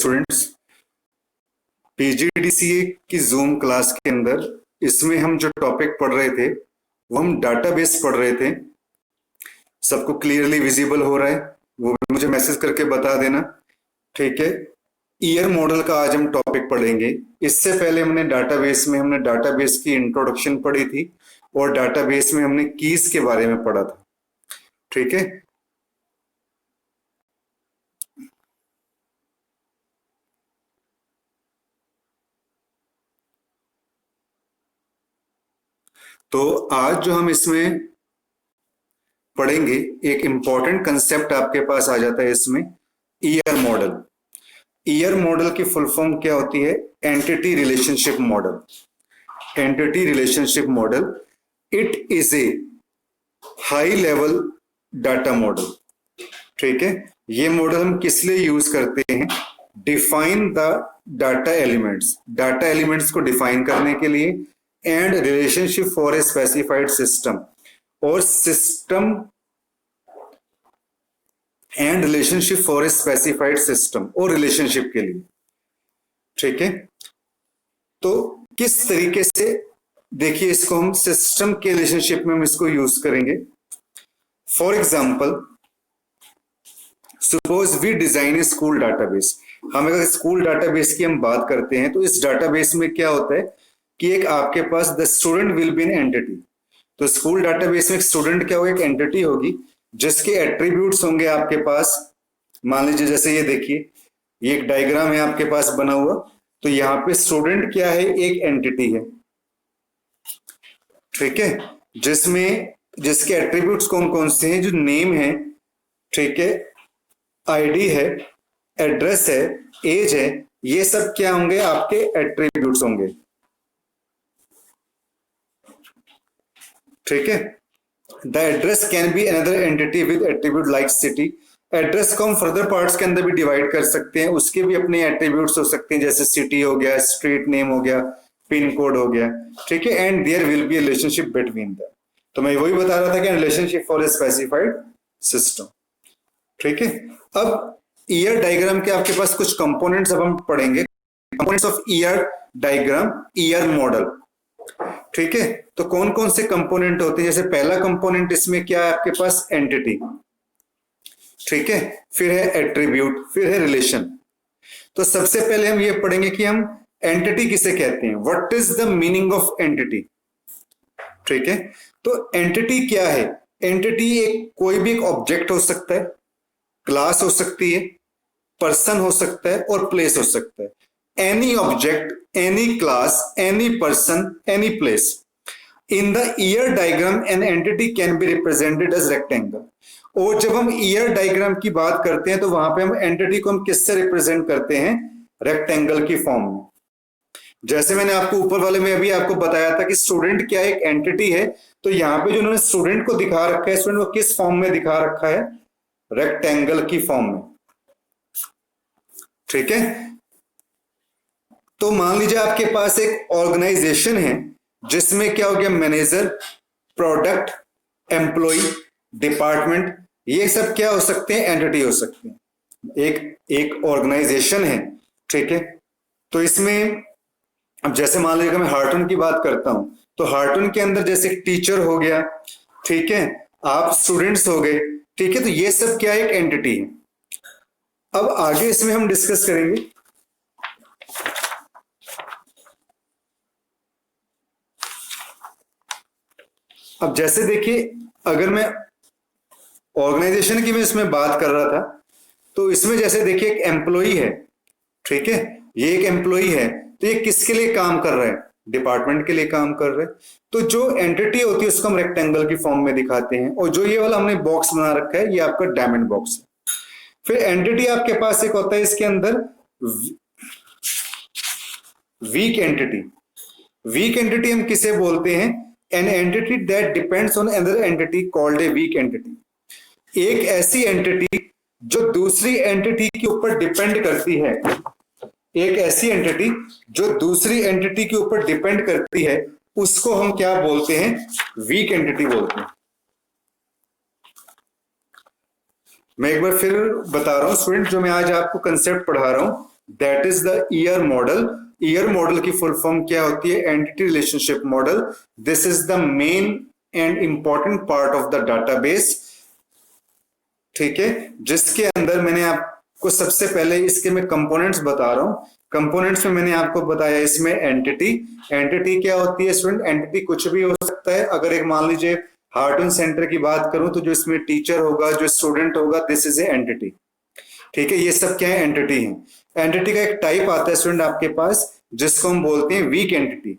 Students, PGDCA की zoom class के अंदर इसमें हम जो टॉपिक पढ़ रहे थे वो हम डाटाबेस पढ़ रहे थे। सबको क्लियरली विजिबल हो रहा है? वो भी मुझे मैसेज करके बता देना, ठीक है। ईयर मॉडल का आज हम टॉपिक पढ़ेंगे। इससे पहले हमने डाटाबेस की इंट्रोडक्शन पढ़ी थी और डाटाबेस में हमने कीज के बारे में पढ़ा था, ठीक है। तो आज जो हम इसमें पढ़ेंगे, एक इंपॉर्टेंट कंसेप्ट आपके पास आ जाता है इसमें, ईयर मॉडल। ईयर मॉडल की फुल फॉर्म क्या होती है? Entity relationship model. Entity relationship model, it is a high level data model, ठीक है। ये मॉडल हम किस लिए यूज करते हैं? डिफाइन द डाटा एलिमेंट्स को डिफाइन करने के लिए, and relationship for a specified system, और system and relationship for a specified system और रिलेशनशिप के लिए, ठीक है। तो किस तरीके से, देखिए इसको हम सिस्टम के रिलेशनशिप में हम इसको यूज करेंगे। For example, suppose we design a school database. हम अगर स्कूल डाटाबेस की हम बात करते हैं तो इस डाटाबेस में क्या होता है कि एक आपके पास the student will be an entity. तो स्कूल डाटाबेस में स्टूडेंट क्या होगा? एक एंटिटी होगी जिसके एट्रीब्यूट्स होंगे आपके पास। मान लीजिए जैसे ये देखिए, ये एक डायग्राम है आपके पास बना हुआ, तो यहाँ पे स्टूडेंट क्या है? एक एंटिटी है, ठीक है, जिसके एट्रीब्यूट्स कौन कौन से हैं? जो नेम है, ठीक है, आईडी है, एड्रेस है, एज है, ये सब क्या होंगे? आपके एट्रीब्यूट्स होंगे, ठीक है। The address can be another entity with attribute like city. Address को हम फर्दर पार्ट्स के अंदर भी डिवाइड कर सकते हैं, उसके भी अपने एट्रीब्यूट्स हो सकते हैं, जैसे सिटी हो गया, स्ट्रीट नेम हो गया, पिन कोड हो गया, ठीक है। And there will be a relationship between them. तो मैं वही बता रहा था कि relationship for a specified system, ठीक है। अब ईयर डायग्राम के आपके पास कुछ कंपोनेंट्स अब हम पढ़ेंगे, components of year diagram, year model, ठीक है। तो कौन कौन से कंपोनेंट होते हैं? जैसे पहला कंपोनेंट इसमें क्या है आपके पास? एंटिटी, ठीक है, फिर है एट्रीब्यूट, फिर है रिलेशन। तो सबसे पहले हम ये पढ़ेंगे कि हम एंटिटी किसे कहते हैं, what is the meaning of entity, ठीक है। तो एंटिटी क्या है? एंटिटी एक कोई भी एक ऑब्जेक्ट हो सकता है, क्लास हो सकती है, पर्सन हो सकता है और प्लेस हो सकता है। Any object, any class, any person, any place. In the ER diagram an entity can be represented as rectangle. और जब हम ईयर डायग्राम की बात करते हैं तो वहां पे हम एंटिटी को हम किससे रिप्रेजेंट करते हैं? रेक्टेंगल की फॉर्म में। जैसे मैंने आपको ऊपर वाले में अभी आपको बताया था कि स्टूडेंट क्या एक एंटिटी है, तो यहाँ पे जो उन्होंने स्टूडेंट को दिखा रखा है, स्टूडेंट को किस फॉर्म में दिखा रखा है? रेक्टेंगल की फॉर्म में, ठीक है। तो मान लीजिए आपके पास एक ऑर्गेनाइजेशन है जिसमें क्या हो गया? मैनेजर, प्रोडक्ट, एम्प्लॉय, डिपार्टमेंट, ये सब क्या हो सकते हैं? एंटिटी हो सकते हैं। एक ऑर्गेनाइजेशन है, ठीक है। तो इसमें अब जैसे मान लीजिए मैं हार्टन की बात करता हूं, तो हार्टन के अंदर जैसे एक टीचर हो गया, ठीक है, आप स्टूडेंट्स हो गए, ठीक है। तो ये सब क्या एक एंटिटी है। अब आगे इसमें हम डिस्कस करेंगे। अब जैसे देखिए, अगर मैं ऑर्गेनाइजेशन की मैं इसमें बात कर रहा था, तो इसमें जैसे देखिए एक एम्प्लॉई है, ठीक है, ये एक एम्प्लॉई है, तो ये किसके लिए काम कर रहा है? डिपार्टमेंट के लिए काम कर रहे हैं। तो जो एंटिटी होती है उसको हम रेक्टेंगल की फॉर्म में दिखाते हैं, और जो ये वाला हमने बॉक्स बना रखा है ये आपका डायमंड बॉक्स है। फिर एंटिटी आपके पास एक होता है इसके अंदर वीक एंटिटी। वीक एंटिटी हम किसे बोलते हैं? An entity that depends on other entity called a weak entity. एक ऐसी एंटिटी जो दूसरी एंटिटी के ऊपर डिपेंड करती है, एक ऐसी एंटिटी जो दूसरी एंटिटी के ऊपर डिपेंड करती है, उसको हम क्या बोलते हैं? वीक एंटिटी बोलते हैं। मैं एक बार फिर बता रहा हूं स्टूडेंट, जो मैं आज आपको कंसेप्ट पढ़ा रहा हूं, that is the year model. Year model की फुल फॉर्म क्या होती है? Entity relationship model. This is the main and important part of the database, ठीक है, जिसके अंदर मैंने आपको सबसे पहले इसके मैं कंपोनेंट्स बता रहा हूं। कंपोनेंट्स में मैंने आपको बताया इसमें एंटिटी। एंटिटी क्या होती है स्टूडेंट? एंटिटी कुछ भी हो सकता है। अगर एक मान लीजिए हार्टन सेंटर की बात करूं तो जो इसमें टीचर होगा, जो स्टूडेंट होगा, दिस इज ए एंटिटी, ठीक है। ये सब क्या है? एंटिटी है। एंटिटी का एक टाइप आता है स्टूडेंट आपके पास जिसको हम बोलते हैं वीक एंटिटी,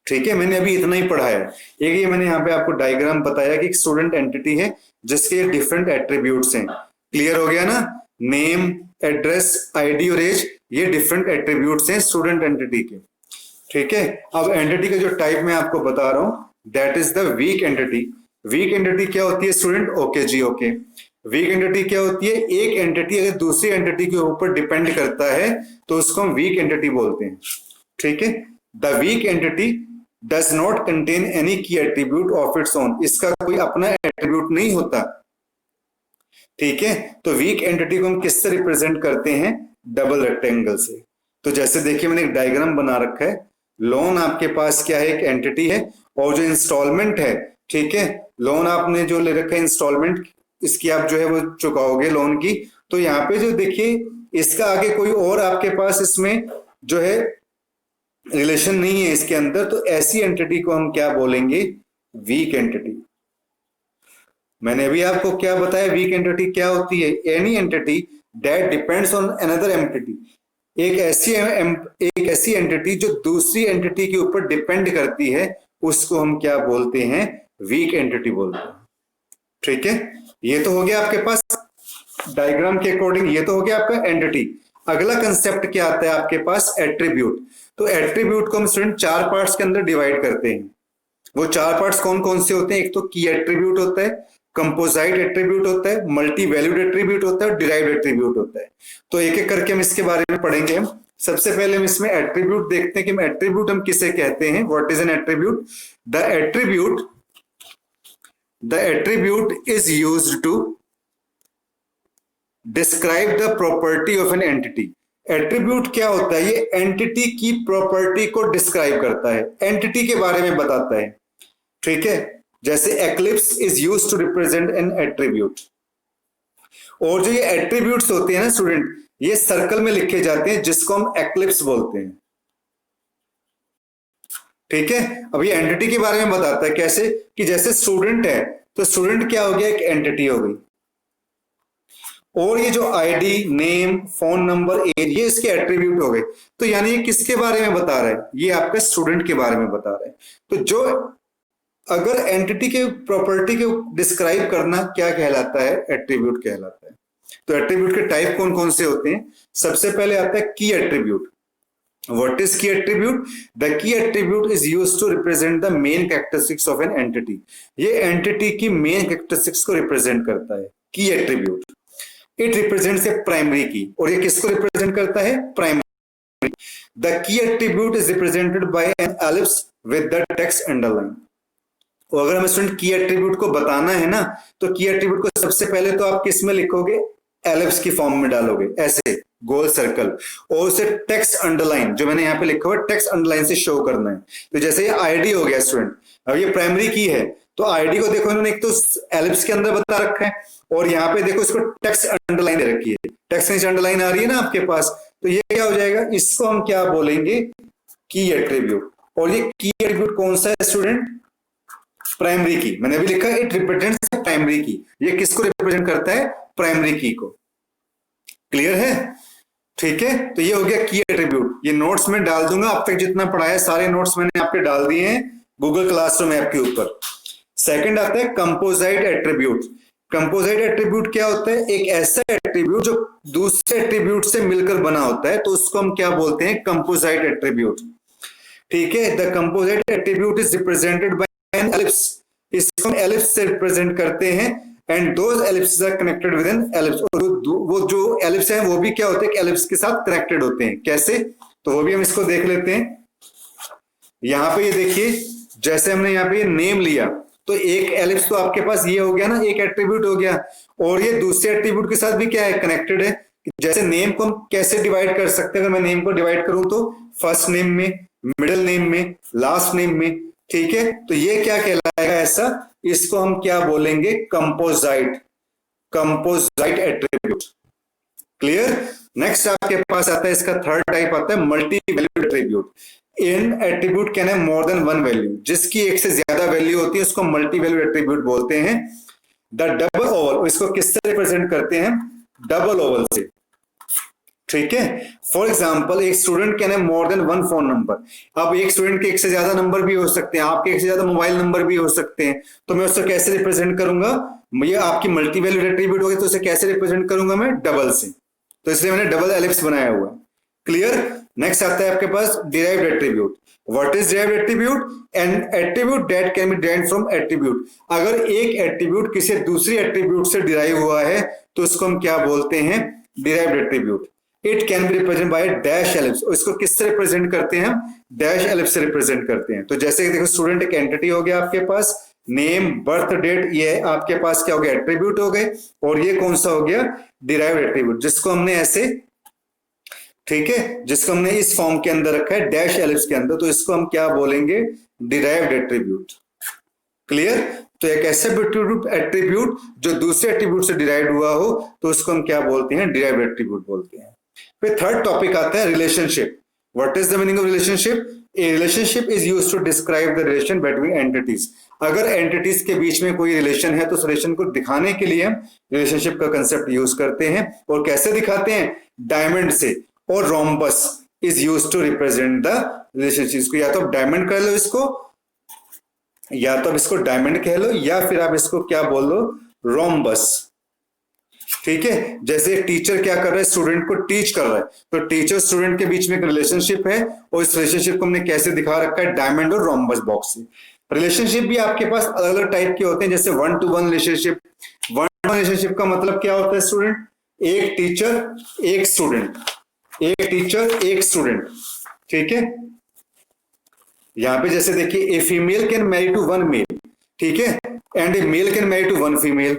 ठीक है। मैंने अभी इतना ही पढ़ा है। एक ये मैंने यहाँ पे आपको डायग्राम बताया कि एक स्टूडेंट एंटिटी है जिसके डिफरेंट एट्रीब्यूट्स हैं। क्लियर हो गया ना? नेम, एड्रेस, आईडी और एज, ये डिफरेंट एट्रीब्यूट्स हैं स्टूडेंट एंटिटी के, ठीक है। अब एंटिटी का जो टाइप मैं आपको बता रहा हूं that is the weak entity. Weak entity क्या होती है स्टूडेंट? ओके जी, ओके। वीक एंटिटी क्या होती है? एक एंटिटी अगर दूसरी एंटिटी के ऊपर डिपेंड करता है तो उसको हम वीक एंटिटी बोलते हैं, ठीक है। The weak entity does not contain any की एट्रीब्यूट ऑफ इट्स ओन। इसका कोई अपना एट्रीब्यूट नहीं होता, ठीक है। तो वीक एंटिटी को हम किससे रिप्रेजेंट करते हैं? डबल रेक्टेंगल से। तो जैसे देखिए मैंने एक डायग्राम बना रखा है। लोन आपके पास क्या है? एक एंटिटी है। और जो इंस्टॉलमेंट है, ठीक है, लोन आपने जो ले रखा है इंस्टॉलमेंट, इसकी आप जो है वो चुकाओगे लोन की। तो यहाँ पे जो देखिए इसका आगे कोई और आपके पास इसमें जो है रिलेशन नहीं है इसके अंदर, तो ऐसी एंटिटी को हम क्या बोलेंगे? Weak entity. मैंने अभी आपको क्या बताया? वीक एंटिटी क्या होती है? Any entity that depends on another entity. एक ऐसी एंटिटी जो दूसरी एंटिटी के ऊपर डिपेंड करती है, उसको हम क्या बोलते हैं? वीक एंटिटी बोलते हैं, ठीक है। ये तो हो गया आपके पास डायग्राम के अकॉर्डिंग, ये तो हो गया आपका एंटिटी। अगला कंसेप्ट क्या आता है आपके पास? एट्रीब्यूट। तो एट्रीब्यूट को हम स्टूडेंट चार पार्ट्स के अंदर डिवाइड करते हैं। वो चार पार्ट्स कौन कौन से होते हैं? एक तो की एट्रीब्यूट होता है, कंपोजिट एट्रीब्यूट होता है, मल्टी वैल्यूड एट्रीब्यूट होता है और डिराइव्ड एट्रीब्यूट होता है। तो एक एक करके हम इसके बारे में पढ़ेंगे। हम सबसे पहले हम इसमें एट्रीब्यूट देखते हैं कि एट्रीब्यूट हम किसे कहते हैं। What is an attribute? The attribute is used to describe the property of an entity. Attribute क्या होता है? ये एंटिटी की प्रॉपर्टी को डिस्क्राइब करता है, एंटिटी के बारे में बताता है, ठीक है। जैसे ellipse is used to represent an attribute. और जो ये एट्रीब्यूट्स होते हैं ना स्टूडेंट, ये सर्कल में लिखे जाते हैं जिसको हम एक्लिप्स बोलते हैं, ठीक है। अब ये एंटिटी के बारे में बताता है कैसे कि जैसे स्टूडेंट है तो स्टूडेंट क्या हो गया? एक एंटिटी हो गई। और ये जो ID, name, phone number, age, ये इसके एट्रीब्यूट हो गए। तो यानी ये किसके बारे में बता रहा है? ये आपके स्टूडेंट के बारे में बता रहा है। तो जो अगर एंटिटी के प्रॉपर्टी को डिस्क्राइब करना क्या कहलाता है? एट्रीब्यूट कहलाता है। तो एट्रीब्यूट के टाइप कौन कौन से होते हैं? सबसे पहले आता है key attribute. What is key attribute? The key attribute is used to represent the main characteristics of an entity. ये एंटिटी की मेन कैरेक्टरिस्टिक्स को रिप्रेजेंट करता है key attribute. It represents a primary key. और ये किसको रिप्रेजेंट करता है? Primary. The key attribute is represented by an ellipse with the text underline. और अगर हमें स्टूडेंट की एट्रीब्यूट को बताना है ना, तो की एट्रीब्यूट को सबसे पहले तो आप किस में लिखोगे? एलिप्स की फॉर्म में डालोगे, ऐसे गोल सर्कल, और उसे टेक्स्ट अंडरलाइन, जो मैंने यहाँ पे लिखा हुआ टेक्स्ट अंडरलाइन से शो करना है। तो जैसे ये आईडी हो गया स्टूडेंट, अब ये प्राइमरी की है तो आईडी को देखो इन्होंने एक तो एलिप्स के अंदर बता रखा है और यहाँ पे देखो इसको टेक्स्ट अंडरलाइन दे रखी है। टेक्स्ट नीचे अंडरलाइन आ रही है ना आपके पास, तो ये क्या हो जाएगा? इसको हम क्या बोलेंगे? की एट्रीब्यूट। और ये की एट्रीब्यूट कौन सा है स्टूडेंट? प्राइमरी की। मैंने अभी लिखा इट रिप्रेजेंट्स प्राइमरी की। ये किसको रिप्रेजेंट करता है? प्राइमरी की को। क्लियर है? ठीक है। तो ये हो गया की एट्रीब्यूट। ये नोट्स में डाल दूंगा, अब तक जितना पढ़ा है सारे नोट्स मैंने आपके डाल दिए हैं गूगल क्लासरूम ऐप के ऊपर। सेकंड आता है कंपोजिट एट्रीब्यूट। कंपोजिट एट्रीब्यूट क्या होता है? एक ऐसा एट्रीब्यूट जो दूसरे एट्रीब्यूट से मिलकर बना होता है, तो उसको हम क्या बोलते हैं? कंपोजिट एट्रीब्यूट, ठीक है। The composite attribute is represented by an ellipse. इसको हम एलिप्स से रिप्रेजेंट करते हैं and those ellipses are connected with an ellipse. और वो जो एलिप्स हैं वो भी क्या होते हैं? एलिप्स के साथ कनेक्टेड होते हैं। कैसे? तो वो भी हम इसको देख लेते हैं। यहाँ पे ये देखिए, जैसे हमने यहाँ पे नेम लिया तो एक एलिप्स तो आपके पास ये हो गया ना, एक एट्रीब्यूट हो गया, और ये दूसरे एट्रीब्यूट के साथ भी क्या है? कनेक्टेड है। जैसे नेम को हम कैसे डिवाइड कर सकते हैं, अगर मैं नेम को डिवाइड करूं तो फर्स्ट नेम में, मिडिल नेम में, लास्ट नेम में, ठीक है। तो ये क्या कहलाएगा ऐसा, इसको हम क्या बोलेंगे, composite, composite attribute. Clear. Next आपके पास आता है, इसका थर्ड टाइप आता है multi valued attribute. In attribute can have more than one value, जिसकी एक से ज्यादा वैल्यू होती है उसको मल्टी वैल्यूड एट्रीब्यूट बोलते हैं। द डबल ओवल, इसको किससे रिप्रेजेंट करते हैं, डबल ओवल से, ठीक है। फॉर एग्जाम्पल एक student can have more than one phone number. अब एक स्टूडेंट के एक से ज्यादा नंबर भी हो सकते हैं, आपके एक से ज्यादा मोबाइल नंबर भी हो सकते हैं, तो मैं उसको कैसे रिप्रेजेंट करूंगा, ये आपकी मल्टी वैल्यूड एट्रीब्यूट होगी, तो उसे कैसे रिप्रेजेंट करूंगा मैं, डबल से, तो इसलिए मैंने डबल एलिप्स बनाया हुआ है। क्लियर। नेक्स्ट आता है आपके पास derived attribute. What is derived attribute, an attribute that can be derived from attribute. अगर एक एट्रीब्यूट किसी दूसरी एट्रीब्यूट से डिराइव हुआ है तो उसको हम क्या बोलते हैं, derived attribute. It can be represent by dash ellipse, इसको किससे रिप्रेजेंट करते हैं, डैश एलिप्स से रिप्रेजेंट करते हैं। तो जैसे देखो स्टूडेंट एक एंटिटी हो गया आपके पास, नेम, बर्थ डेट, ये आपके पास क्या हो गया, एट्रीब्यूट हो गए, और ये कौन सा हो गया, डिराइव्ड एट्रीब्यूट, जिसको हमने ऐसे, ठीक है, जिसको हमने इस फॉर्म के अंदर रखा है डैश एलिप्स के अंदर, तो इसको हम क्या बोलेंगे, डिराइव्ड एट्रीब्यूट। क्लियर। तो एक ऐसे एट्रीब्यूट जो दूसरे एट्रीब्यूट से डिराइव्ड हुआ हो तो उसको हम क्या बोलते हैं, डिराइव्ड एट्रीब्यूट बोलते हैं। फिर थर्ड टॉपिक आता है relationship. What is the meaning of relationship, a relationship is used to describe the relation between entities. अगर एंटिटीज के बीच में कोई रिलेशन है तो उस रिलेशन को दिखाने के लिए हम रिलेशनशिप का कंसेप्ट यूज करते हैं। और कैसे दिखाते हैं, डायमंड से, और rhombus is used to represent the relationship. या तो डायमंड कर लो इसको, या तो अब इसको डायमंड कह लो, या फिर आप इसको क्या बोल लो, रोम्बस, ठीक है। जैसे टीचर क्या कर रहा है, स्टूडेंट को टीच कर रहा है, तो टीचर स्टूडेंट के बीच में एक रिलेशनशिप है, और इस रिलेशनशिप को हमने कैसे दिखा रखा है, डायमंड और रोम्बस बॉक्स से। रिलेशनशिप भी आपके पास अलग अलग टाइप के होते हैं, जैसे one to one relationship. One to one relationship का मतलब क्या होता है स्टूडेंट, एक टीचर एक स्टूडेंट, एक टीचर एक स्टूडेंट, ठीक है। यहां पे जैसे देखिए, a female can marry to one male, ठीक है, and a male can marry to one female,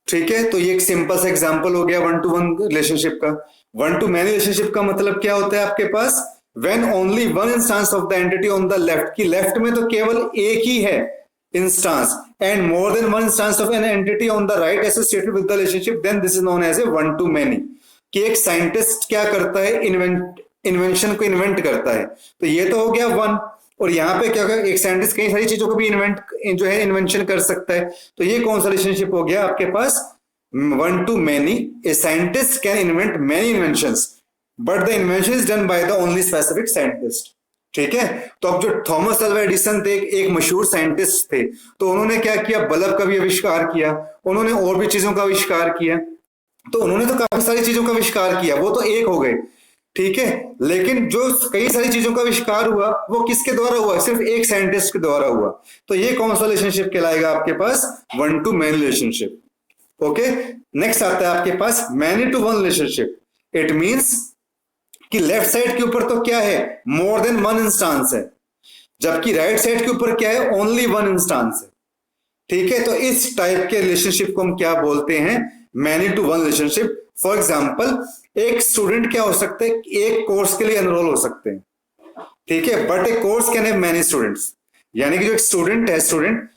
ठीक है। तो ये एक सिंपल सा एग्जांपल हो गया वन टू वन रिलेशनशिप का। वन टू मैनी रिलेशनशिप का मतलब क्या होता है आपके पास, when only one instance of the entity on the left, की लेफ्ट में तो केवल एक ही है instance, and more than one instance of an entity on the right associated with the relationship, then this is known as a one to many. कि एक scientist क्या करता है, इन्वेंशन को इन्वेंट करता है, तो ये तो हो गया वन। और यहाँ पे क्या होगा, एक साइंटिस्ट कई सारी चीजों को भी इन्वेंशन कर सकता है, तो ये कौन सा रिलेशनशिप हो गया आपके पास, one to many. A scientist can invent many inventions, but the invention is done by the only specific scientist, ठीक है। तो अब जो थॉमस अल्वा एडिसन थे, एक मशहूर साइंटिस्ट थे, तो उन्होंने क्या किया, बल्ब का भी आविष्कार किया, उन्होंने और भी चीजों का आविष्कार किया, तो उन्होंने तो काफी सारी चीजों का आविष्कार किया, वो तो एक हो गए, ठीक है। लेकिन जो कई सारी चीजों का आविष्कार हुआ वो किसके द्वारा हुआ, सिर्फ एक साइंटिस्ट के द्वारा हुआ, तो ये कौन सा रिलेशनशिप कहलाएगा आपके पास, one to many relationship. Okay. Next आता है आपके पास many to one relationship. It means कि लेफ्ट साइड के ऊपर तो क्या है, मोर देन वन इंस्टांस है, जबकि राइट साइड के ऊपर क्या है, ओनली वन इंस्टांस है, ठीक है। तो इस टाइप के रिलेशनशिप को हम क्या बोलते हैं, many to one relationship. For example, एक स्टूडेंट क्या हो सकते हैं, एक कोर्स के लिए एनरोल हो सकते हैं, ठीक है, but A course can have many students. यानी कि जो एक स्टूडेंट है, स्टूडेंट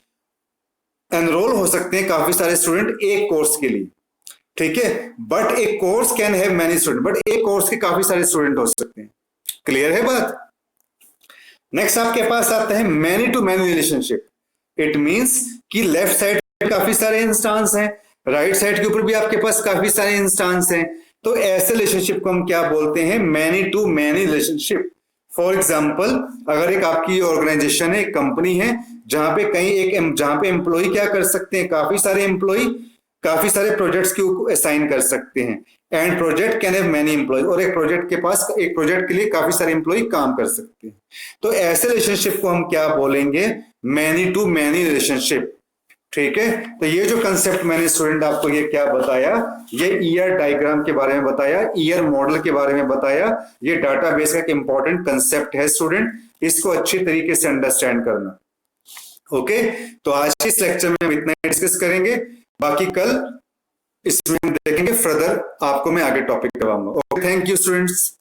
एनरोल हो सकते हैं काफी सारे स्टूडेंट एक कोर्स के लिए, ठीक है, but A course can have many student, but एक कोर्स के काफी सारे स्टूडेंट हो सकते हैं। क्लियर है बात। नेक्स्ट आपके पास आता है many to many relationship. It means कि लेफ्ट साइड पे काफी सारे इंस्टांस हैं, राइट साइड के ऊपर भी आपके पास काफी सारे इंस्टांस हैं, तो ऐसे रिलेशनशिप को हम क्या बोलते हैं, many to many relationship. For example, अगर एक आपकी ऑर्गेनाइजेशन है, एक कंपनी है, जहां पे एम्प्लॉय क्या कर सकते हैं, काफी सारे एम्प्लॉय काफी सारे प्रोजेक्ट्स को असाइन कर सकते हैं, and project can have many employ, और एक प्रोजेक्ट के लिए काफी सारे एम्प्लॉय काम कर सकते हैं, तो ऐसे रिलेशनशिप को हम क्या बोलेंगे, मैनी टू मैनी रिलेशनशिप, ठीक है। तो ये जो कंसेप्ट मैंने स्टूडेंट आपको ये क्या बताया, ये ईयर डायग्राम के बारे में बताया, ईयर मॉडल के बारे में बताया, ये डाटाबेस का एक इंपॉर्टेंट कंसेप्ट है स्टूडेंट, इसको अच्छी तरीके से अंडरस्टैंड करना। ओके, तो आज के इस लेक्चर में हम इतना डिस्कस करेंगे, बाकी कल इसमें हम देखेंगे फर्दर, आपको मैं आगे टॉपिक करवाऊंगा। Okay, thank you students.